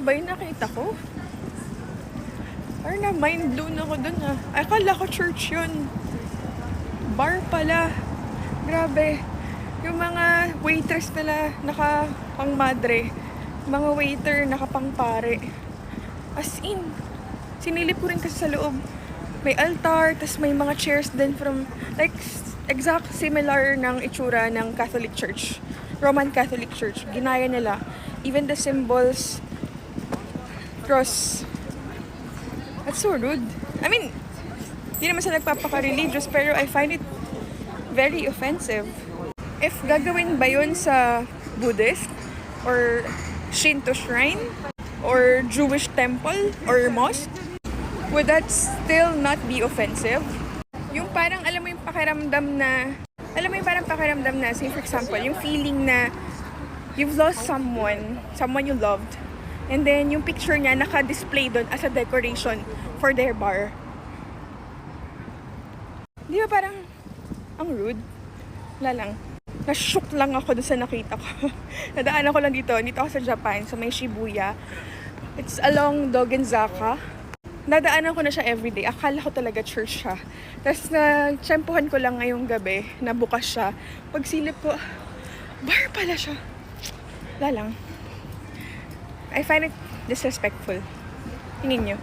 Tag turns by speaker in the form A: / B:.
A: ba yung nakita ko? Parang na-mind blown ako dun ha. Akala ko church yun. Bar pala. Grabe. Yung mga waitress nila naka-pang madre. Mga waiter naka-pang pare. As in, sinilip ko rin kasi sa loob. May altar, tas may mga chairs din from, like, exact similar ng itsura ng Catholic Church. Roman Catholic Church. Ginaya nila. Even the symbols, cross. That's so rude. I mean, di naman sa nagpapaka-religious, pero I find it very offensive. If gagawin ba yun sa Buddhist, or Shinto shrine, or Jewish temple, or mosque, would that still not be offensive? Yung parang, alam mo yung pakiramdam na, say for example, yung feeling na you've lost someone you loved, and then yung picture niya naka-display doon as a decoration for their bar. Di ba parang, ang rude? Wala lang. Na-shook lang ako doon sa nakita ko. Nadaanan ko lang dito ako sa Japan, sa may Shibuya. It's along Dogenzaka. Nadaanan ko na siya everyday. Akala ko talaga church siya. Tapos na-tsempuhan ko lang ngayong gabi na bukas siya. Pagsilip ko, bar pala siya. Wala lang. I find it disrespectful. Tingin nyo.